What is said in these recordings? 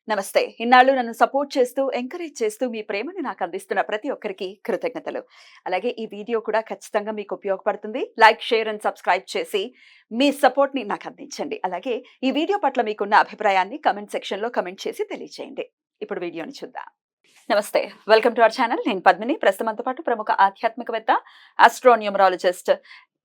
నమస్తే. ఇన్నాళ్ళు నన్ను సపోర్ట్ చేస్తూ, ఎంకరేజ్ చేస్తూ మీ ప్రేమని నాకు అందిస్తున్న ప్రతి ఒక్కరికి కృతజ్ఞతలు. అలాగే ఈ వీడియో కూడా ఖచ్చితంగా మీకు ఉపయోగపడుతుంది. లైక్, షేర్ అండ్ సబ్స్క్రైబ్ చేసి మీ సపోర్ట్‌ని నాకు అందించండి. అలాగే ఈ వీడియో పట్ల మీకున్న అభిప్రాయాన్ని కామెంట్ సెక్షన్‌లో కామెంట్ చేసి తెలియజేయండి. ఇప్పుడు వీడియోని చూద్దాం. నమస్తే. Welcome to our channel. నేను పద్మిని. ప్రస్తుతం మనతో పాటు ప్రముఖ ఆధ్యాత్మికవేత్త, ఆస్ట్రోన్యూమరాలజిస్ట్,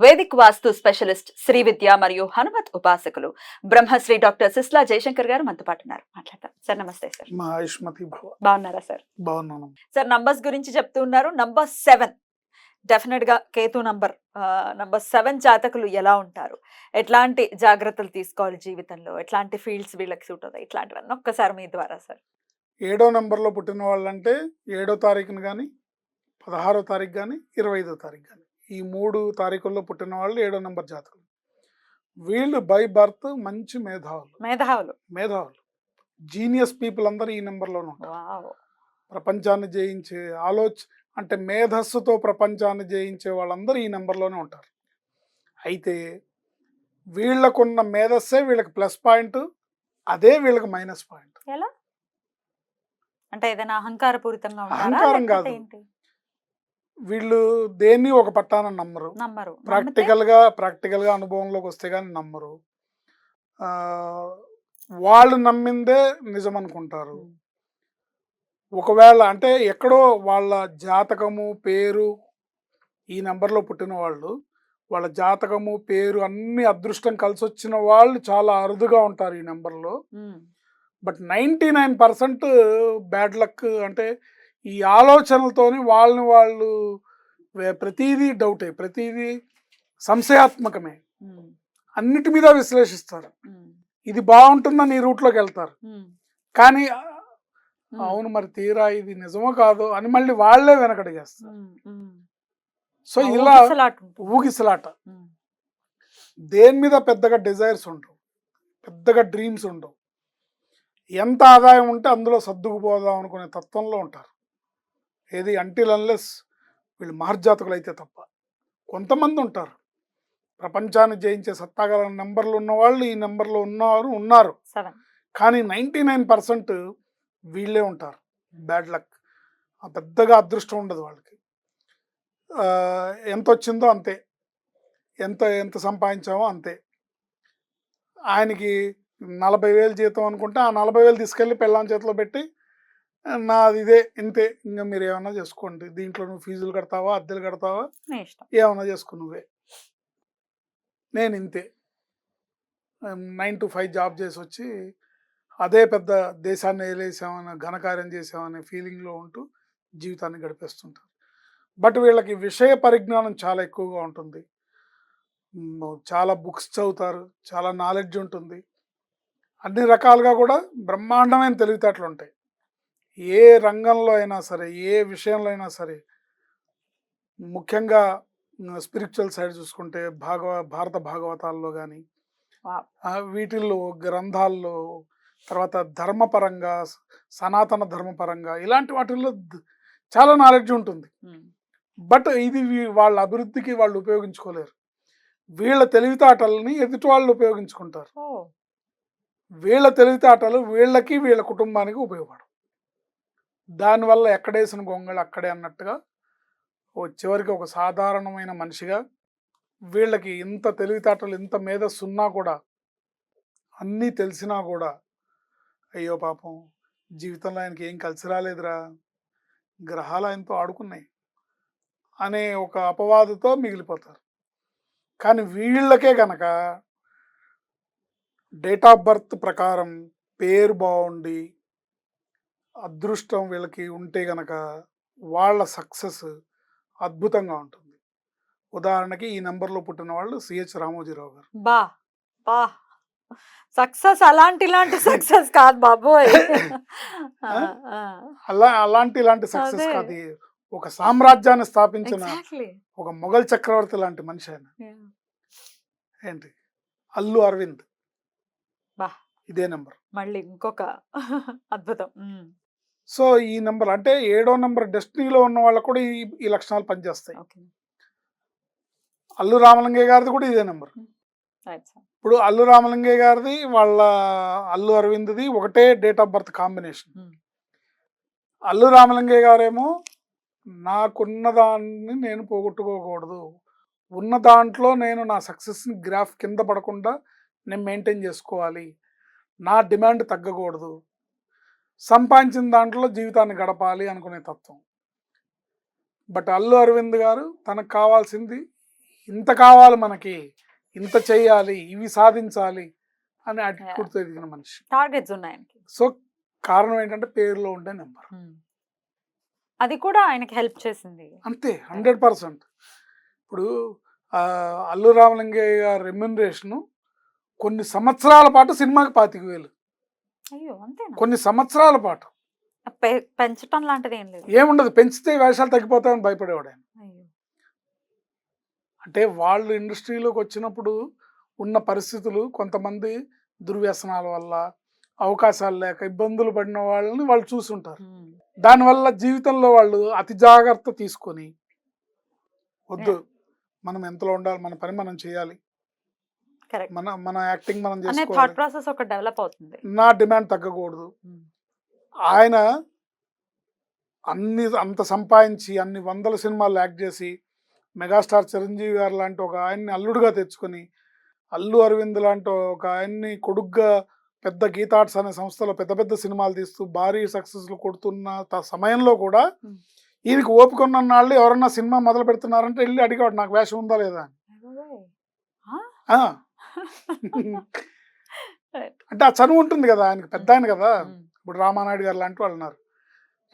వేదిక్ వాస్తు స్పెషలిస్ట్, శ్రీ విద్య మరియు హనుమత్ ఉపాసకులు బ్రహ్మశ్రీ డాక్టర్ సిస్లా జయశంకర్ గారు మనతో పాటు ఉన్నారు. మాట్లాడతాం సార్. నమస్తే సార్. బాగున్నారా సార్? బాగున్నాను సార్. నంబర్స్ గురించి చెప్తూ ఉన్నారు. నంబర్ 7 డెఫినెట్ గా కేతు నంబర్. నంబర్ 7 జాతకులు ఎలా ఉంటారు, ఎట్లాంటి జాగ్రత్తలు తీసుకోవాలి జీవితంలో, ఎట్లాంటి ఫీల్డ్స్ వీళ్ళకి సూట్ అవుతాయి, ఇట్లాంటివన్నీ ఒక్కసారి మీ ద్వారా సార్. 7వ నంబర్లో పుట్టిన వాళ్ళంటే 7వ తారీఖున కానీ, 16వ తారీఖు కానీ, 25వ తారీఖు కానీ, ఈ 3 తారీఖుల్లో పుట్టిన వాళ్ళు 7వ నంబర్ జాతకులు. వీళ్ళు బై బర్త్ మంచి మేధావులు జీనియస్ పీపుల్ అందరూ ఈ నెంబర్లోనే ఉంటారు. ప్రపంచాన్ని జయించే అంటే మేధస్సుతో ప్రపంచాన్ని జయించే వాళ్ళందరూ ఈ నెంబర్లోనే ఉంటారు. అయితే వీళ్ళకున్న మేధస్సే వీళ్ళకి ప్లస్ పాయింట్, అదే వీళ్ళకి మైనస్ పాయింట్. ఎలా అంటే ఏదైనా అహంకారపూరితంగా అహంకారం కాదు, వీళ్ళు దేన్ని ఒక పట్టాన నమ్మరు. ప్రాక్టికల్ గా అనుభవంలోకి వస్తే కానీ నమ్మరు. వాళ్ళు నమ్మిందే నిజం అనుకుంటారు. ఒకవేళ అంటే ఎక్కడో వాళ్ళ జాతకము, పేరు, ఈ నెంబర్లో పుట్టిన వాళ్ళు, వాళ్ళ జాతకము, పేరు అన్ని అదృష్టం కలిసి వచ్చిన వాళ్ళు చాలా అరుదుగా ఉంటారు ఈ నెంబర్లో. But 99% bad luck. అంటే ఈ ఆలోచనలతోని వాళ్ళు ప్రతిదీ డౌటే, ప్రతిదీ సంశయాత్మకమే, అన్నిటి మీద విశ్లేషిస్తారు. ఇది బాగుంటుందని ఈ రూట్లోకి వెళ్తారు, కానీ అవును మరి తీరా ఇది నిజమో కాదో అని మళ్ళీ వాళ్ళే వెనకడిగేస్తారు. సో ఇలా ఊగిసలాట. దేని మీద పెద్దగా డిజైర్స్ ఉండవు, పెద్దగా డ్రీమ్స్ ఉండవు. ఎంత ఆదాయం ఉంటే అందులో సర్దుకుపోదాం అనుకునే తత్వంలో ఉంటారు. ఏది అంటిల్ అన్లెస్ వీళ్ళు మహర్జాతకులు అయితే తప్ప. కొంతమంది ఉంటారు ప్రపంచాన్ని జయించే సత్తాగల నెంబర్లు ఉన్నవాళ్ళు, ఈ నెంబర్లో ఉన్నారు. కానీ 99% వీళ్ళే ఉంటారు బ్యాడ్ లక్. పెద్దగా అదృష్టం ఉండదు వాళ్ళకి. ఎంత వచ్చిందో అంతే, ఎంత సంపాదించామో అంతే. ఆయనకి 40,000 జీతం అనుకుంటే ఆ 40,000 తీసుకెళ్ళి పెళ్ళాం చేతిలో పెట్టి, నాది ఇదే ఇంతే, ఇంకా మీరు ఏమన్నా చేసుకోండి, దీంట్లో నువ్వు ఫీజులు కడతావా, అద్దెలు కడతావా, ఏమన్నా చేసుకో, నువ్వే, నేను ఇంతే 9 to 5 జాబ్ చేసి వచ్చి అదే పెద్ద దేశాన్ని వేలేసామని, ఘనకార్యం చేసామనే ఫీలింగ్లో ఉంటూ జీవితాన్ని గడిపేస్తుంటారు. బట్ వీళ్ళకి విషయ పరిజ్ఞానం చాలా ఎక్కువగా ఉంటుంది. చాలా బుక్స్ చదువుతారు, చాలా నాలెడ్జ్ ఉంటుంది, అన్ని రకాలుగా కూడా బ్రహ్మాండమైన తెలివితేటలు ఉంటాయి. ఏ రంగంలో అయినా సరే, ఏ విషయంలో అయినా సరే. ముఖ్యంగా స్పిరిచువల్ సైడ్ చూసుకుంటే భారత భాగవతాల్లో కానీ, వీటిల్లో గ్రంథాల్లో, తర్వాత ధర్మపరంగా, సనాతన ధర్మపరంగా, ఇలాంటి వాటిల్లో చాలా నాలెడ్జ్ ఉంటుంది. బట్ ఇది వాళ్ళ అభివృద్ధికి వాళ్ళు ఉపయోగించుకోలేరు. వీళ్ళ తెలివితేటలని ఎదుటి వాళ్ళు ఉపయోగించుకుంటారు. వీళ్ళ తెలివితేటలు వీళ్ళకి, వీళ్ళ కుటుంబానికి ఉపయోగపడవు. దానివల్ల ఎక్కడేసిన గొంగళి అక్కడే అన్నట్టుగా చివరికి ఒక సాధారణమైన మనిషిగా, వీళ్ళకి ఇంత తెలివితేటలు, ఇంత మేధస్సు ఉన్నా కూడా, అన్నీ తెలిసినా కూడా, అయ్యో పాపం జీవితంలో ఆయనకి ఏం కలిసి రాలేదురా, గ్రహాలు ఆయనతో ఆడుకున్నాయి అనే ఒక అపవాదుతో మిగిలిపోతారు. కానీ వీళ్ళకే గనక డేట్ ఆఫ్ బర్త్ ప్రకారం పేరు బాగుండి అదృష్టం వీళ్ళకి ఉంటే గనక వాళ్ళ సక్సెస్ అద్భుతంగా ఉంటుంది. ఉదాహరణకి ఈ నెంబర్లో పుట్టిన వాళ్ళు సిహెచ్ రామోజీరావు గారు. సక్సెస్ ఇలాంటి సక్సెస్ కాదు బాబోయ్. ఇలాంటి సక్సెస్ కాదు, ఒక సామ్రాజ్యాన్ని స్థాపించిన ఒక మొఘల్ చక్రవర్తి లాంటి మనిషి ఆయన. ఏంటి అల్లు అరవింద్, ఇదే నెంబర్. మళ్ళీ ఇంకొక అద్భుతం. సో ఈ నెంబర్ అంటే 7వ నెంబర్ డెస్టినీలో ఉన్న వాళ్ళకు కూడా ఈ లక్షణాలు పనిచేస్తాయి. అల్లు రామలింగయ్య గారిది కూడా ఇదే నెంబర్. ఇప్పుడు అల్లు రామలింగయ్య గారిది వాళ్ళ అల్లు అరవింద్ది ఒకటే date of birth combination. Allu Ramalingaiah గారేమో నాకున్న దాన్ని నేను పోగొట్టుకోకూడదు, ఉన్న దాంట్లో నేను నా సక్సెస్ని గ్రాఫ్ కింద పడకుండా నేను మెయింటైన్ చేసుకోవాలి, నా డిమాండ్ తగ్గకూడదు, సంపాదించిన దాంట్లో జీవితాన్ని గడపాలి అనుకునే తత్వం. బట్ అల్లు అరవింద్ గారు తనకు కావాల్సింది ఇంత కావాలి, మనకి ఇంత చేయాలి, ఇవి సాధించాలి అనే యాటిట్యూడ్తో ఎదిగిన మనిషి. టార్గెట్స్ ఉన్నాయి ఆయనకి. సో కారణం ఏంటంటే పేరులో ఉండే నెంబర్, అది కూడా ఆయనకి హెల్ప్ చేసింది అంతే 100%. ఇప్పుడు అల్లు రామలింగయ్య గారి రెమ్యునరేషన్ కొన్ని సంవత్సరాల పాటు సినిమాకి 25,000. అయ్యో అంతేనా? కొన్ని సంవత్సరాల పాటు పెంచటం లాంటిది ఏం లేదు. ఏముండదు, పెంచితే వేషాలు తగ్గిపోతాయని భయపడేవాడు ఆయన. అయ్యో. అంటే వాళ్ళు ఇండస్ట్రీలోకి వచ్చినప్పుడు ఉన్న పరిస్థితులు, కొంతమంది దుర్వ్యసనాల వల్ల, అవకాశాలు లేక ఇబ్బందులు పడిన వాళ్ళని వాళ్ళు చూసుంటారు. దానివల్ల జీవితంలో వాళ్ళు అతి జాగ్రత్త తీసుకొని వద్దు, మనం ఎంతలో ఉండాలి, మన పని మనం చేయాలి, కరెక్ట్. మన యాక్టింగ్ మనం అనే థాట్ చేసుకోవాలి, ప్రాసెస్ ఒక డెవలప్ అవుతుంది. నా డిమాండ్ తగ్గకూడదు. ఆయన అంత సంపాదించి అన్ని వందల సినిమాలు యాక్ట్ చేసి మెగాస్టార్ చిరంజీవి గారు లాంటి ఒక ఆయన్ని అల్లుడుగా తెచ్చుకొని, అల్లు అరవింద్ లాంటి ఒక ఆయన్ని కొడుగ్గా పెద్ద గీతార్ట్స్ అనే సంస్థలో పెద్ద పెద్ద సినిమాలు తీస్తూ భారీ సక్సెస్లు కొడుతున్న సమయంలో కూడా ఈయనకి ఓపిక ఉన్న నాళ్ళు ఎవరన్నా సినిమా మొదలు పెడుతున్నారంటే వెళ్ళి అడిగాడు, నాకు వేషం ఉందా లేదా అని. అంటే ఆ చనువు ఉంటుంది కదా ఆయనకి, పెద్ద ఆయన కదా. ఇప్పుడు రామానాయుడు గారు లాంటి వాళ్ళు ఉన్నారు,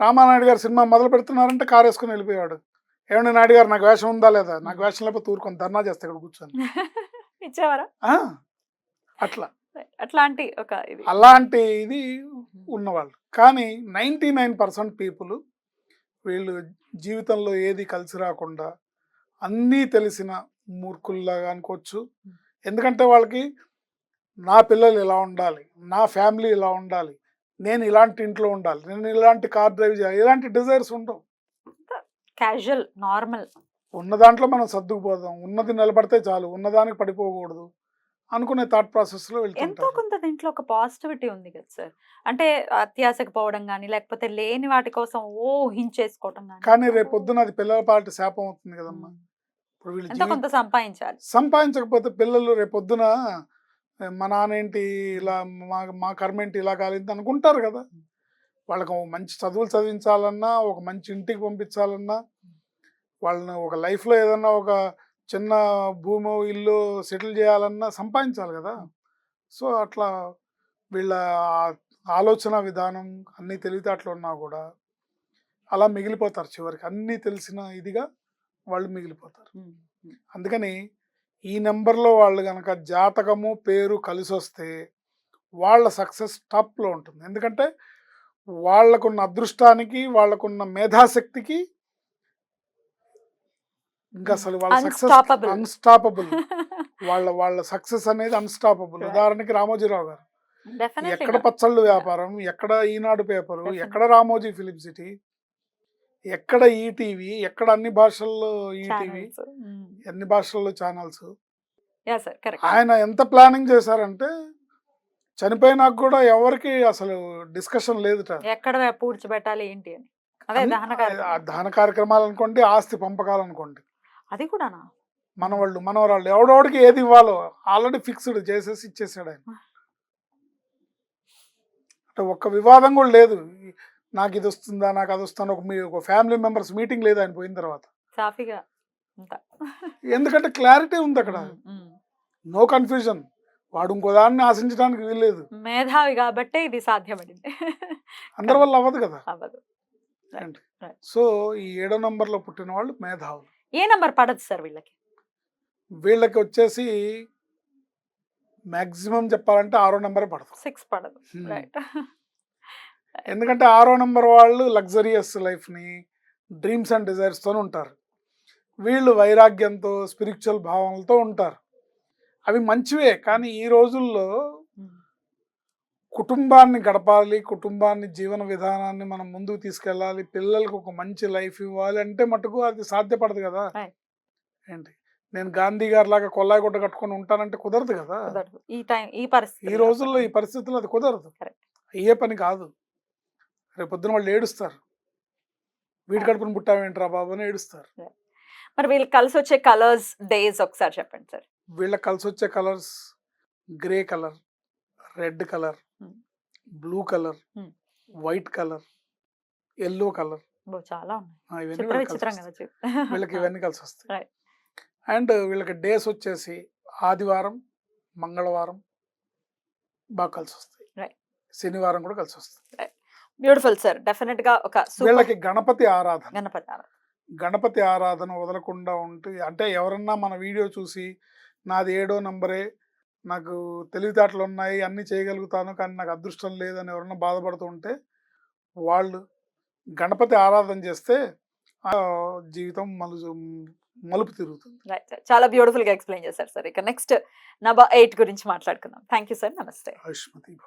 రామానాయుడు గారు సినిమా మొదలు పెడుతున్నారంటే కారు వేసుకుని వెళ్ళిపోయాడు. ఏమండి నాయుడు గారు, నాకు వేషం ఉందా లేదా, నాకు వేషం లేకపోతే ఊరుకొని ధర్నా చేస్తే ఇక్కడ కూర్చొని ఇచ్చేవారా? అట్లా అట్లాంటి ఒక అలాంటి ఇది ఉన్నవాళ్ళు. కానీ 99% పీపుల్ వీళ్ళు జీవితంలో ఏది కలిసి రాకుండా అన్నీ తెలిసిన మూర్ఖుల్లాగా అనుకోవచ్చు. ఎందుకంటే వాళ్ళకి నా పిల్లలు ఇలా ఉండాలి, నా ఫ్యామిలీ ఇలా ఉండాలి, నేను ఇలాంటి ఇంట్లో ఉండాలి, నేను ఇలాంటి కార్ డ్రైవ్ చేయాలి, ఇలాంటి డిజైర్స్ ఉండవు. Casual, normal. ఉన్న దాంట్లో మనం సర్దుకుపోదాం, ఉన్నది నిలబడితే చాలు, ఉన్నదానికి పడిపోకూడదు అనుకునే థాట్ ప్రాసెస్లో ఎంతో వెళ్తుంటారు. కొంత దీంట్లో ఒక పాజిటివిటీ ఉంది కదా సార్. అంటే అత్యాశకు పోవడం కానీ, లేకపోతే లేని వాటి కోసం ఊహించేసుకోవడం కానీ రేపు పొద్దున అది పిల్లల పాటి శాపం అవుతుంది కదమ్మా. ఇప్పుడు వీళ్ళు ఎంతో కొంత సంపాదించాలి. సంపాదించకపోతే పిల్లలు రేపు పొద్దున మా నాన్నేంటి ఇలా, మా కర్మ ఏంటి ఇలా కాలేదు అనుకుంటారు కదా. వాళ్ళకి మంచి చదువులు చదివించాలన్నా, ఒక మంచి ఇంటికి పంపించాలన్నా, వాళ్ళని ఒక లైఫ్లో ఏదన్నా ఒక చిన్న భూమో ఇల్లు సెటిల్ చేయాలన్నా సంపాదించాలి కదా. సో అట్లా వీళ్ళ ఆలోచన విధానం అన్నీ తెలివితేటలు ఉన్నా కూడా అలా మిగిలిపోతారు, చివరికి అన్నీ తెలిసిన ఇదిగా వాళ్ళు మిగిలిపోతారు. అందుకని ఈ నెంబర్లో వాళ్ళు కనుక జాతకము పేరు కలిసి వస్తే వాళ్ళ సక్సెస్ టాప్లో ఉంటుంది. ఎందుకంటే వాళ్ళకున్న అదృష్టానికి, వాళ్ళకున్న మేధాశక్తికి ఇంకా అసలు వాళ్ళ సక్సెస్ అన్స్టాపబుల్. వాళ్ళ సక్సెస్ అనేది అన్స్టాపబుల్. ఉదాహరణకి రామోజీరావు గారు, ఎక్కడ పచ్చళ్ళు వ్యాపారం, ఎక్కడ ఈనాడు పేపరు, ఎక్కడ రామోజీ ఫిలిం సిటీ, ఎక్కడ ఈటీవీ, ఎక్కడ అన్ని భాషల్లో ఈటీవీ, అన్ని భాషల్లో ఛానల్స్. ఆయన ఎంత ప్లానింగ్ చేశారంటే చనిపోయినాక కూడా ఎవరికి అసలు డిస్కషన్ లేదు, ఎక్కడ పూడ్చిపెట్టాలి ఏంటి అని. దహన కార్యక్రమాలు అనుకోండి, ఆస్తి పంపకాలు అనుకోండి, అది కూడా మనవాళ్ళు మనవరాళ్ళు ఎవడెవడికి ఏది ఇవ్వాలో ఆల్రెడీ ఫిక్స్డ్ చేసేసి ఇచ్చేసాడు ఆయన. అంటే ఒక్క వివాదం కూడా లేదు, నాకు ఇది వస్తుందా, నాకు అది వస్తుందా, ఒక ఫ్యామిలీ మెంబర్స్ మీటింగ్ లేదు ఆయన పోయిన తర్వాత. ఎందుకంటే క్లారిటీ ఉంది అక్కడ, నో కన్ఫ్యూజన్. వాడు ఇంకో దాన్ని ఆశించడానికి వీల్లేదు, మేధావి కాబట్టి ఇది సాధ్యపడింది. అందరి వల్ల అవ్వదు కదా. సో ఈ 7వ నంబర్లో పుట్టిన వాళ్ళు మేధావులు. ఏ నంబర్ పడదు సార్ వీళ్ళకి? వీళ్ళకి వచ్చేసి మాక్సిమం చెప్పాలంటే 6వ నంబరే పడదు, 6 పడదు. ఎందుకంటే 6వ నంబర్ వాళ్ళు లగ్జరియస్ లైఫ్ని, డ్రీమ్స్ అండ్ డిజైర్స్తో ఉంటారు. వీళ్ళు వైరాగ్యంతో, స్పిరిచువల్ భావనలతో ఉంటారు. అవి మంచివే, కానీ ఈ రోజుల్లో కుటుంబాన్ని గడపాలి, కుటుంబాన్ని, జీవన విధానాన్ని మనం ముందుకు తీసుకెళ్ళాలి, పిల్లలకు ఒక మంచి లైఫ్ ఇవ్వాలి అంటే మటుకు అది సాధ్యపడదు కదా. ఏంటి నేను గాంధీ గారి లాగా కొల్లాయి గుడ్డ కట్టుకొని ఉంటానంటే కుదరదు కదా. కుదరదు. ఈ ఈ పరిస్థితి రోజుల్లో ఈ పరిస్థితుల్లో అది కుదరదు. Correct. అయ్యే పని కాదు. రేపొద్దున వాళ్ళు ఏడుస్తారు. వీడి కడుపున పుట్టావేంట్రా బాబు అని ఏడుస్తారు. మరి వీళ్ళకి కలిసి వచ్చే కలర్స్ డేస్ ఒకసారి చెప్పండి సార్. వీళ్ళకి కలిసి వచ్చే colours grey colour, red colour, Hmm. Blue colour, Hmm. White colour, yellow colour, చాలా ఉన్నాయి. ఇవన్నీ చిత్ర వీళ్ళకి విచిత్రం కలిసి కదా వస్తాయి. వీళ్ళకి ఇవన్నీ కలిసి వస్తాయి. Right. అండ్ వీళ్ళకి డేస్ వచ్చేసి ఆదివారం, మంగళవారం బాగా కలిసి వస్తాయి. Right. శనివారం కూడా కలిసి వస్తాయి. Beautiful sir. డెఫినెట్ గా ఒక వీళ్ళకి గణపతి ఆరాధన, గణపతి ఆరాధన. గణపతి ఆరాధన వదలకుండా ఉంటే, అంటే ఎవరన్నా మన వీడియో చూసి నాది 7వ నంబరే, నాకు తెలివితేటలు ఉన్నాయి, అన్నీ చేయగలుగుతాను, కానీ నాకు అదృష్టం లేదని ఎవరన్నా బాధపడుతూ ఉంటే వాళ్ళు గణపతి ఆరాధన చేస్తే ఆ జీవితం మలుపు తిరుగుతుంది. Right sir. చాలా బ్యూటిఫుల్ గా ఎక్స్ప్లెయిన్ చేశారు సార్. ఇక నెక్స్ట్ నబా 8 గురించి మాట్లాడుకుందాం. Thank you sir. నమస్తే. ఆయుష్మతి భవ.